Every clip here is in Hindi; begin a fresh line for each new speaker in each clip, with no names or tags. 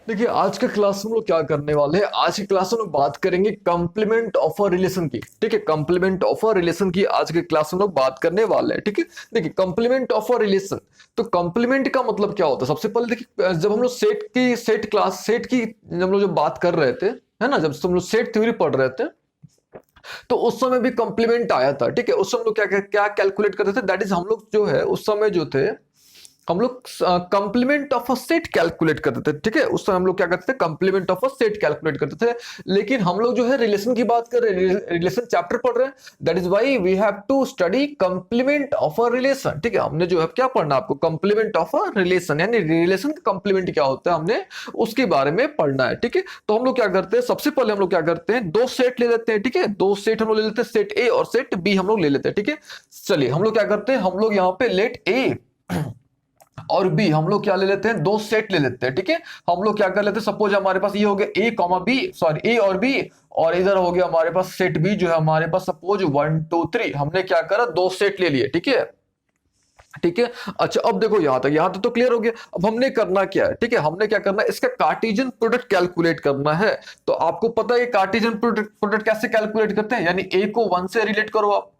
देखिए आज का क्लास में हम लोग क्या करने वाले हैं। आज की क्लास में हम लोग बात करेंगे कंप्लीमेंट ऑफ अ रिलेशन की। ठीक है, कंप्लीमेंट ऑफ अ रिलेशन की आज के क्लास में हम लोग बात करने वाले हैं। ठीक है, देखिए कंप्लीमेंट ऑफ अ रिलेशन, तो कंप्लीमेंट का मतलब क्या होता है। सबसे पहले देखिए, जब हम लोग सेट की जब हम लोग जब बात कर रहे थे, है ना, जब हम लोग सेट थ्योरी पढ़ रहे थे, तो उस समय भी कंप्लीमेंट आया था। ठीक है, उस समय हम लोग क्या क्या क्या कैलकुलेट करते थे, दैट इज हम लोग जो है उस समय जो थे हम लोग complement of a set calculate करते थे। ठीक है, उस समय हम लोग क्या करते थे, complement of a set calculate करते थे। लेकिन हम लोग जो है रिलेशन की बात कर रहे हैं, रिलेशन चैप्टर पढ़ रहे हैं, that is why we have to study complement of a relation. ठीक है, हमने जो है क्या पढ़ना, आपको कंप्लीमेंट ऑफ अ रिलेशन यानी रिलेशन का कंप्लीमेंट क्या होता है, हमने उसके बारे में पढ़ना है। ठीक है, तो हम लोग क्या करते हैं, सबसे पहले हम लोग क्या करते हैं, दो सेट ले लेते हैं। ठीक है, दो सेट हम लोग ले लेते हैं, सेट ए और सेट बी हम लोग ले लेते हैं। ठीक है, चलिए हम लोग क्या करते हैं, हम लोग यहाँ पे लेट ए और बी हम लोग क्या ले लेते हैं, दो सेट ले लेते हैं। ठीक है, हम लोग क्या कर लेते हैं, सपोज हमारे पास ये हो गया ए कॉमा बी, सॉरी ए और बी, और इधर हो गया हमारे पास सेट बी जो है हमारे पास, सपोज 1 2 3 हमने क्या करा, दो सेट ले लिए। ठीक है, ठीक है। अच्छा अब देखो यहां तक तो क्लियर हो गया। अब हमने करना क्या है, ठीक है, हमने क्या करना है, इसका कार्टेशियन प्रोडक्ट कैलकुलेट करना है। तो आपको पता है कार्टेशियन प्रोडक्ट कैसे कैलकुलेट करते हैं, यानी ए को 1 से रिलेट करो आप,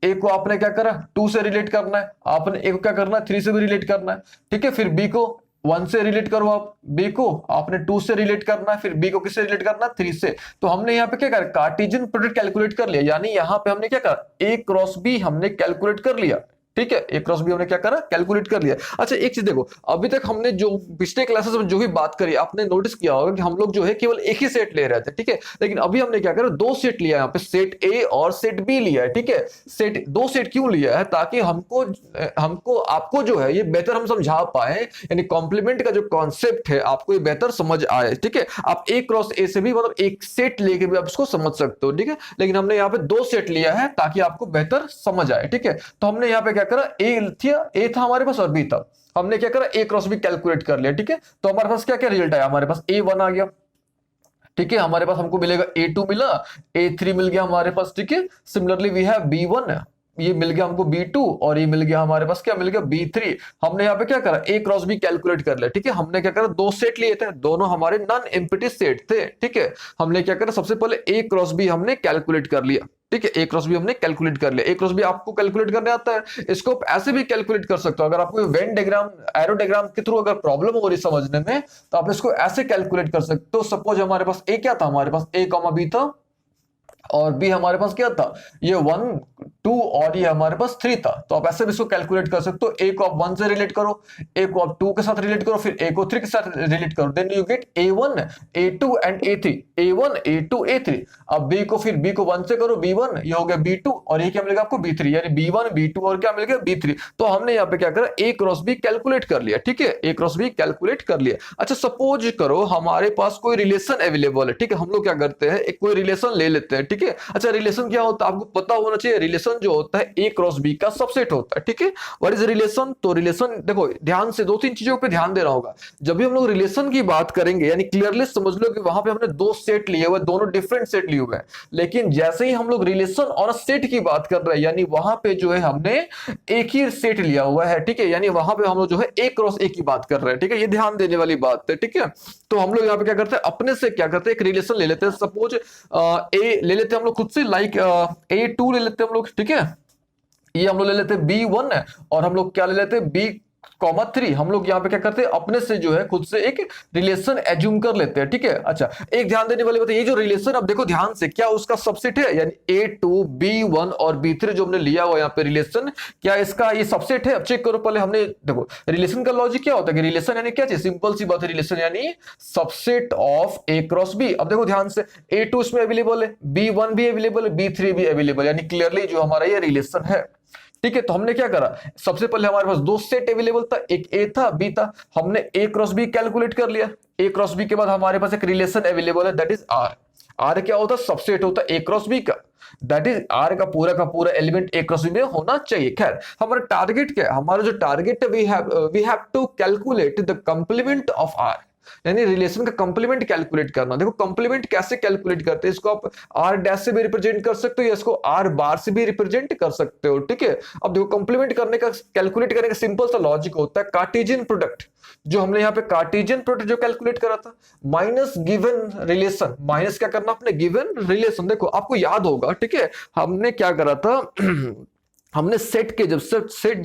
ए को आपने क्या करा 2 से रिलेट करना है, आपने ए को क्या करना है 3 से भी रिलेट करना है। ठीक है, फिर बी को 1 से रिलेट करो आप, बी को आपने 2 से रिलेट करना है, फिर बी को किससे रिलेट करना है 3 से। तो हमने यहाँ पे क्या करा, कार्टेशियन प्रोडक्ट कैलकुलेट कर लिया, यानी यहाँ पे हमने क्या करा, ए क्रॉस बी हमने कैलकुलेट कर लिया। ठीक है, ए क्रॉस बी हमने क्या करा, कैलकुलेट कर लिया। अच्छा एक चीज देखो, अभी तक हमने जो पिछले क्लासेस में जो भी बात करी, आपने नोटिस किया होगा कि हम लोग जो है केवल एक ही सेट ले रहे थे। ठीक है, लेकिन अभी हमने क्या करा, दो सेट लिया, यहाँ पे सेट ए और सेट बी लिया है। ठीक है, सेट दो सेट क्यों लिया है, ताकि हमको हमको आपको जो है ये बेहतर हम समझा पाए, यानी कॉम्प्लीमेंट का जो कॉन्सेप्ट है आपको ये बेहतर समझ आए। ठीक है, आप ए क्रॉस ए से भी मतलब एक सेट लेके भी आप इसको समझ सकते हो। ठीक है, लेकिन हमने यहाँ पे दो सेट लिया है ताकि आपको बेहतर समझ आए। ठीक है, तो हमने यहाँ पे क्या करा, ए था हमारे पास और बी था, हमने क्या करा ए क्रॉस बी कैलकुलेट कर लिया। ठीक है, तो हमारे पास क्या क्या रिजल्ट आया, हमारे पास A1 आ गया। ठीक है, हमारे पास हमको मिलेगा A2 मिला, A3 मिल गया हमारे पास। ठीक है, सिमिलरली वी हैव B1, ये मिल गया हमको B2, और ये मिल गया हमारे पास, क्या मिल गया B3। हमने यहाँ पे क्या करा, ए क्रॉस बी कैलकुलेट कर लिया। ठीक है, हमने क्या करा, दो सेट लिए थे, दोनों हमारे नॉन एम्प्टी सेट थे। ठीक है, हमने क्या करा, सबसे पहले ए क्रॉस बी हमने कैलकुलेट कर लिया। ठीक है, ए क्रॉस बी हमने कैलकुलेट कर लिया। ए क्रॉस बी आपको कैलकुलेट करने आता है, इसको आप ऐसे भी कैलकुलेट कर सकते हो। अगर आपको वेन डायग्राम एरो डायग्राम के थ्रू अगर प्रॉब्लम हो रही समझने में, तो आप इसको ऐसे कैलकुलेट कर सकते हो। सपोज हमारे पास ए क्या था, हमारे पास ए कॉमा बी था, और बी हमारे पास क्या था, ये 1 2, और ये हमारे पास 3 था। तो आप ऐसे भी इसको कैलकुलेट कर सकते हो, ए को आप 1 से रिलेट करो, ए को आप 2 के साथ रिलेट करो, फिर ए को 3 के साथ रिलेट करो, then you get A1 A2 and A3, A1 A2 A3। अब बी को फिर बी को 1 से करो, B1 ये हो गया B2, और ये क्या मिलेगा आपको B3, यानी B1 B2 और क्या मिल गया B3। तो हमने यहाँ पे क्या करा, ए क्रॉस बी कैलकुलेट कर लिया। ठीक है, ए क्रॉस बी कैलकुलेट कर लिया। अच्छा सपोज करो हमारे पास कोई रिलेशन अवेलेबल है। ठीक है, हम लोग क्या करते हैं, एक कोई रिलेशन ले लेते हैं। ठीक है, अच्छा रिलेशन क्या होता है आपको पता होना चाहिए, रिलेशन जो होता है ए क्रॉस बी का सबसेट होता है। ठीक है, व्हाट इज रिलेशन, तो रिलेशन देखो ध्यान से दो तीन चीजों पे ध्यान देना होगा। जब भी हम लोग रिलेशन की बात करेंगे, यानी क्लियरली समझ लो कि वहां पे हमने दो सेट लिए हुए, दोनों डिफरेंट सेट लिए हुए हैं। लेकिन जैसे ही हम लोग रिलेशन और सेट की बात कर रहे हैं, यानी वहां पे जो है हमने एक ही सेट लिया हुआ है। ठीक है, यानी वहां पे हम लोग जो है ए क्रॉस ए की बात कर रहे हैं। ठीक है, ये ध्यान देने वाली बात है। ठीक है, तो हम लोग यहाँ पे क्या करते हैं, अपने से क्या करते हैं, एक रिलेशन ले लेते हैं। सपोज ए ले लेते हैं हम लोग खुद से, लाइक A2 ले लेते हैं हम लोग। ठीक है, ये हम लोग ले लेते हैं B1, और हम लोग क्या ले लेते हैं B, 3। हम लोग यहाँ पे क्या करते हैं, अपने से जो है खुद से एक रिलेशन एज्यूम कर लेते हैं। ठीक है, अच्छा एक ध्यान देने वाली बात है, ये जो रिलेशन अब देखो ध्यान से, क्या उसका सबसेट है, यानी A2 B1 और B3 जो हमने लिया हुआ यहाँ पे रिलेशन, क्या इसका ये सबसेट है। अब चेक करो पहले, हमने देखो रिलेशन का लॉजिक क्या होता है कि रिलेशन यानी क्या चीज, सिंपल सी बात है, रिलेशन यानी subset of A cross B. अब देखो ध्यान से, A2 इसमें अवेलेबल है, B1 भी अवेलेबल है, B3 भी अवेलेबल, यानी क्लियरली जो हमारा ये रिलेशन है। ठीक है, तो हमने क्या करा, सबसे पहले हमारे पास दो सेट अवेलेबल था, एक ए था बी था, हमने ए क्रॉस बी कैलकुलेट कर लिया। ए क्रॉस बी के बाद हमारे पास एक रिलेशन अवेलेबल है, दैट इज आर। आर क्या होता है, सबसेट होता है ए क्रॉस बी का, दैट इज आर का पूरा एलिमेंट ए क्रॉस बी में होना चाहिए। खैर हमारा टारगेट क्या है, हमारा जो टारगेट है, we have to calculate the complement of R. यानी रिलेशन का कंप्लीमेंट कैलकुलेट करना। देखो कंप्लीमेंट कैसे कैलकुलेट करते हैं, इसको आप आर डैश से भी रिप्रेजेंट कर सकते हो या इसको आर बार से भी रिप्रेजेंट कर सकते हो, ठीक है। अब देखो कंप्लीमेंट करने का, कैलकुलेट करने का सिंपल सा लॉजिक होता है कार्टेशियन प्रोडक्ट, जो हमने यहाँ पे कार्टेशियन प्रोडक्ट जो कैलकुलेट करा था, माइनस गिवन रिलेशन, माइनस क्या करना अपने गिवन रिलेशन। देखो आपको याद होगा, ठीक है, हमने क्या करा था हमने सेट के जब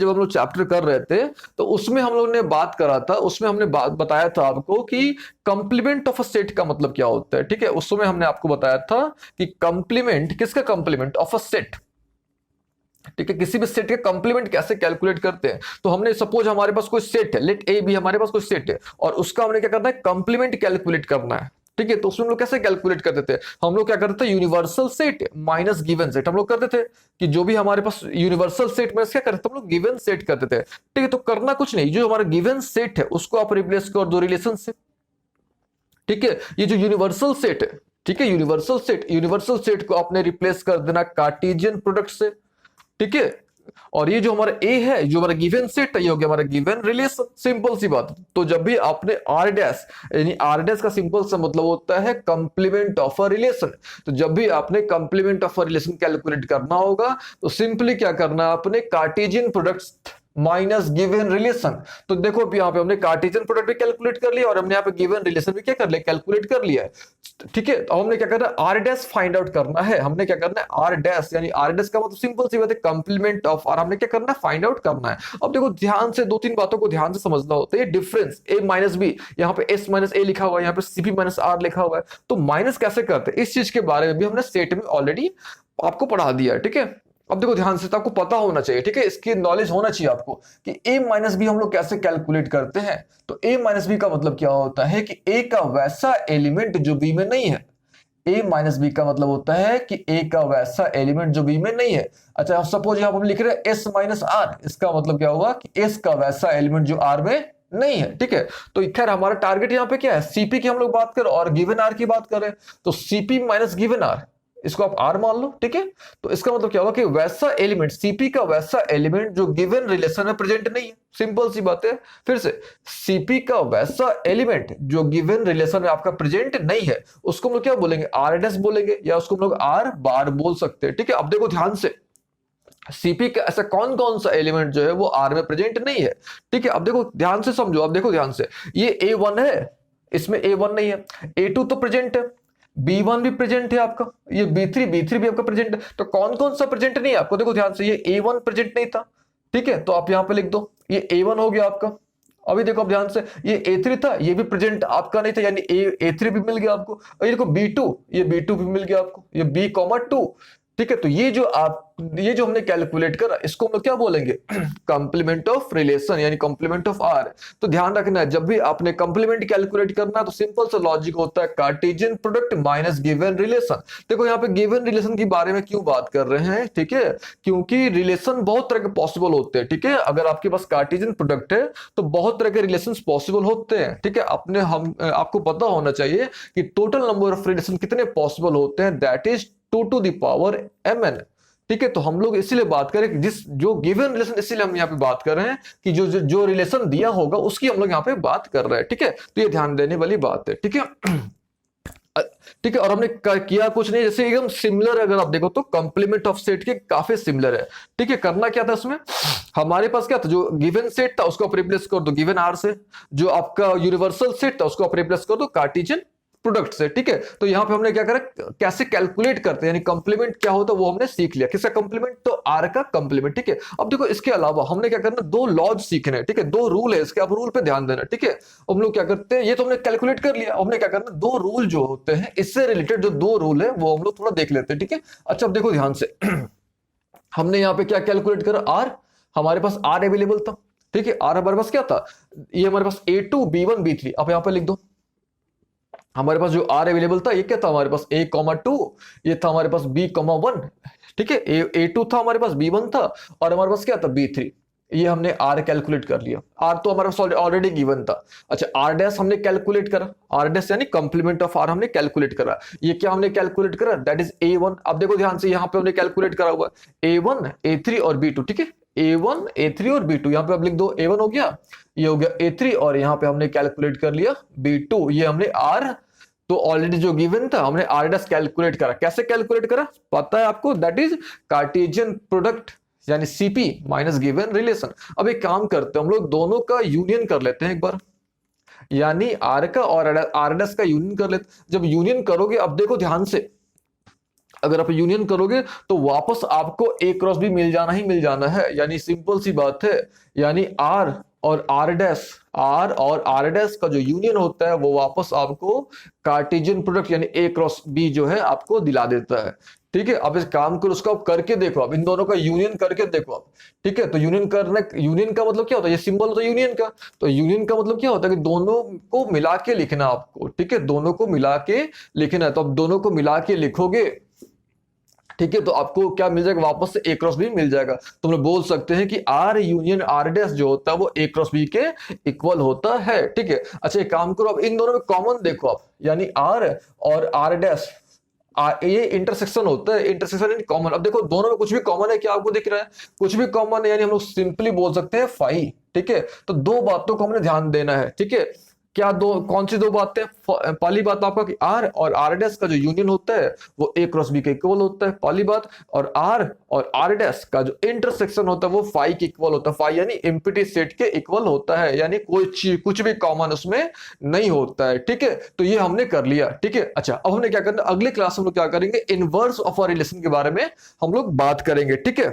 हम लोग चैप्टर कर रहे थे तो उसमें हम लोग ने बात करा था, उसमें हमने बात बताया था आपको कि कंप्लीमेंट ऑफ अ सेट का मतलब क्या होता है, ठीक है। उस समय हमने आपको बताया था कि कंप्लीमेंट किसका, कंप्लीमेंट ऑफ अ सेट, ठीक है, किसी भी सेट के कंप्लीमेंट कैसे कैलकुलेट करते हैं। तो हमने सपोज हमारे पास कोई सेट है, लेट ए बी हमारे पास कोई सेट है और उसका हमने क्या करना है, कंप्लीमेंट कैलकुलेट करना है, ठीक है। तो उसमें हम लोग कैसे कैलकुलेट करते थे, हम लोग क्या करते थे, universal set minus given set हम लोग करते थे, कि जो भी हमारे पास यूनिवर्सल सेट में क्या करते थे हम लोग, गिवन सेट करते थे, ठीक है। तो करना कुछ नहीं, जो हमारा गिवन सेट है उसको आप रिप्लेस कर दो रिलेशन से, ठीक है। ये जो यूनिवर्सल सेट है, ठीक है, यूनिवर्सल सेट को आपने रिप्लेस कर देना कार्टेशियन प्रोडक्ट से, ठीक है। और ये जो हमारा ए है, जो हमारा गिवन सेट है, ये हो गया हमारा गिवन रिलेशन, सिंपल सी बात। तो जब भी आपने आर डैश, यानी आर डैश का सिंपल सा मतलब होता है कंप्लीमेंट ऑफ अ रिलेशन, तो जब भी आपने complement of a relation calculate करना होगा तो सिंपली क्या करना है, आपने Cartesian product minus given relation. तो देखो अभी यहाँ पे हमने कार्टेशियन प्रोडक्ट भी कैलकुलेट कर लिया और हमने यहाँ पे गिवन रिलेशन भी क्या कर लिया, कैलकुलेट कर लिया है, ठीक है। तो हमने क्या करना है, आर डैश फाइंड आउट करना है, हमने क्या करना है, आर डैश, यानी आर डैश का मतलब सिंपल सी बात है कंप्लीमेंट ऑफ आर, हमने क्या करना है, फाइंड आउट करना है। अब देखो ध्यान से दो तीन बातों को ध्यान से समझना होता है, डिफरेंस ए माइनस बी, यहाँ पे एस माइनस ए लिखा हुआ है, यहाँ पे सीपी माइनस आर लिखा हुआ है, तो माइनस कैसे करते हैं इस चीज के बारे में भी हमने सेट में ऑलरेडी आपको पढ़ा दिया है, ठीक है। अब देखो ध्यान से, तो आपको पता होना चाहिए, ठीक है, इसकी नॉलेज होना चाहिए आपको कि a माइनस बी हम लोग कैसे कैलकुलेट करते हैं। तो a माइनस बी का मतलब क्या होता है कि a का वैसा एलिमेंट जो b में नहीं है, a माइनस बी का मतलब होता है कि a का वैसा एलिमेंट जो b में नहीं है। अच्छा सपोज यहाँ पर हम लिख रहे हैं s माइनस आर, इसका मतलब क्या होगा कि s का वैसा एलिमेंट जो r में नहीं है, ठीक है। तो खैर हमारा टारगेट यहाँ पे क्या है, सीपी की हम लोग बात करें और गिवन आर की बात करें, तो सीपी माइनस गिवन आर, इसको आप आर मान लो, ठीक है। तो इसका मतलब क्या होगा कि वैसा एलिमेंट, सीपी का वैसा एलिमेंट जो गिवन रिलेशन में प्रेजेंट नहीं है, सिंपल सी बात है। फिर से सीपी का वैसा एलिमेंट जो गिवन रिलेशन में आपका प्रेजेंट नहीं है उसको हम लोग क्या बोलेंगे, आर डैश बोलेंगे, या उसको हम लोग आर बार बोल सकते हैं, ठीक है। अब देखो ध्यान से, सीपी का ऐसा कौन कौन सा एलिमेंट जो है वो आर में प्रेजेंट नहीं है, ठीक है। अब देखो ध्यान से समझो, अब देखो ध्यान से, ये A1 है, इसमें A1 नहीं है, A2 तो प्रेजेंट है, B1 भी प्रेजेंट है आपका, ये B3 भी आपका प्रेजेंट है, तो कौन कौन सा प्रेजेंट नहीं है आपको, देखो ध्यान से, ये A1 प्रेजेंट नहीं था, ठीक है, तो आप यहां पे लिख दो, ये A1 हो गया आपका। अभी देखो अब ध्यान से, ये A3 था, ये भी प्रेजेंट आपका नहीं था, यानी A3 भी मिल गया आपको। और ये देखो B2, ये B2 भी मिल गया आपको, ये B2, ठीक है। तो ये जो हमने कैलकुलेट करा इसको हम लोग क्या बोलेंगे, कंप्लीमेंट ऑफ रिलेशन, यानी कंप्लीमेंट ऑफ आर। तो ध्यान रखना है, जब भी आपने कंप्लीमेंट कैलकुलेट करना तो सिंपल सा लॉजिक होता है Cartesian product minus given relation. देखो यहाँ पे गिवन रिलेशन के बारे में क्यों बात कर रहे हैं, ठीक है, क्योंकि रिलेशन बहुत तरह के पॉसिबल होते हैं, ठीक है। अगर आपके पास कार्टेशियन प्रोडक्ट है तो बहुत तरह के रिलेशन पॉसिबल होते हैं, ठीक है। आपको पता होना चाहिए कि टोटल नंबर ऑफ रिलेशन कितने पॉसिबल होते हैं, that is 2 to the power mn, ठीक है। तो हम लोग इसीलिए बात करें कि जो गिवन रिलेशन, इसीलिए हम यहाँ पे बात कर रहे हैं कि जो रिलेशन दिया होगा उसकी हम लोग यहाँ पे बात कर रहे हैं, ठीक है। तो ये ध्यान देने वाली बात है, ठीक है, ठीक है। और हमने किया कुछ नहीं, जैसे एकदम सिमिलर अगर आप देखो तो कंप्लीमेंट ऑफ सेट के काफी सिमिलर है, ठीक है। करना क्या था उसमें, हमारे पास क्या था, जो गिवन सेट था उसको आप रिप्लेस कर दो गिवन आर से, जो आपका यूनिवर्सल सेट था उसको आप रिप्लेस कर दो कार्टेशियन प्रोडक्ट से, ठीक है। तो यहां पे हमने क्या करा, कैसे कैलकुलेट करते हैं, यानी कंप्लीमेंट क्या होता है वो हमने सीख लिया, किसका कंप्लीमेंट, तो आर का कंप्लीमेंट, ठीक है। अब देखो इसके अलावा हमने क्या करना, 2 लॉज सीखने हैं, ठीक है, 2 रूल है इसके, अब रूल पे ध्यान देना, ठीक है। हम लोग क्या करते हैं, ये तो हमने कैलकुलेट कर लिया, हमने क्या करना, 2 रूल जो होते हैं इससे रिलेटेड जो 2 रूल है वो हम लोग थोड़ा देख लेते हैं, ठीक है। अच्छा अब देखो ध्यान से, हमने यहाँ पे क्या कैलकुलेट करा, आर, हमारे पास आर अवेलेबल था, ठीक है। आर हमारे पास क्या था, ये हमारे पास A2 B1 B3, आप यहाँ पे लिख दो, हमारे पास जो आर अवेलेबल था ये क्या था, हमारे पास A2, ये था हमारे पास B1, ठीक है, A2 था, हमारे पास B1 था, और हमारे पास क्या था B3, ये हमने आर कैलकुलेट कर लिया, आर तो हमारे पास ऑलरेडी गिवन था। अच्छा आर डैश हमने कैलकुलेट करा, आर डैश यानी कंप्लीमेंट ऑफ आर हमने कैलकुलेट करा, ये क्या हमने कैलकुलेट करा, दैट इज A1। अब देखो ध्यान से, यहाँ पे हमने कैलकुलेट करा हुआ A1 A3 और B2, ठीक है, A1 A3 और B2। यहाँ पे आप लिख दो A1 हो गया, ये हो गया A3, और यहाँ पे हमने कैलकुलेट कर लिया B2। ये हमने R तो ऑलरेडी जो गिवन था हमने R डैश कैलकुलेट करा। कैसे कैलकुलेट करा पता है आपको, दैट इज कार्टेशियन प्रोडक्ट यानी CP माइनस गिवन रिलेशन। अब एक काम करते हैं हम लोग दोनों का यूनियन कर लेते हैं एक बार, यानी R का और R डैश का यूनियन कर लेते। जब यूनियन करोगे, अब देखो ध्यान से, अगर आप यूनियन करोगे तो वापस आपको A क्रॉस B मिल जाना ही मिल जाना है, यानी सिंपल सी बात है, यानी R और R डैश का जो यूनियन होता है वो वापस आपको कार्टेशियन प्रोडक्ट यानी A क्रॉस B जो है आपको दिला देता है। ठीक है, अब इस काम को उसको आप करके देखो, अब इन दोनों का यूनियन करके देखो आप। ठीक है, तो यूनियन का मतलब क्या होता है, ये सिंबल होता है यूनियन का। तो यूनियन का मतलब क्या होता है कि दोनों को मिला के लिखना आपको। ठीक है, दोनों को मिला के लिखना है, तो अब दोनों को मिला के लिखोगे, ठीक है, तो आपको क्या मिल जाएगा, वापस से A क्रॉस बी मिल जाएगा। तो हम लोग बोल सकते हैं कि R यूनियन R डैश जो होता है वो A क्रॉस बी के इक्वल होता है। ठीक है, अच्छा एक काम करो, अब इन दोनों में कॉमन देखो आप, यानी R और R डैश ये इंटरसेक्शन होता है, इंटरसेक्शन यानी कॉमन। अब देखो दोनों में कुछ भी कॉमन है, क्या आपको दिख रहा है, कुछ भी कॉमन है, यानी हम लोग सिंपली बोल सकते हैं फाई। ठीक है, तो दो बातों को हमने ध्यान देना है। ठीक है, क्या दो, कौन सी दो बातें, पहली बात आपका कि R और R डैश का जो यूनियन होता है वो A क्रॉस B के इक्वल होता है, पहली बात। और R और R डैश का जो इंटरसेक्शन होता है वो फाई के इक्वल होता है, फाई यानी एम्प्टी सेट के इक्वल होता है, यानी कोई चीज कुछ भी कॉमन उसमें नहीं होता है। ठीक है, तो ये हमने कर लिया। ठीक है, अच्छा अब हमने क्या करना, अगले क्लास में हम लोग क्या करेंगे, इनवर्स ऑफ अ रिलेशन के बारे में हम लोग बात करेंगे। ठीक है,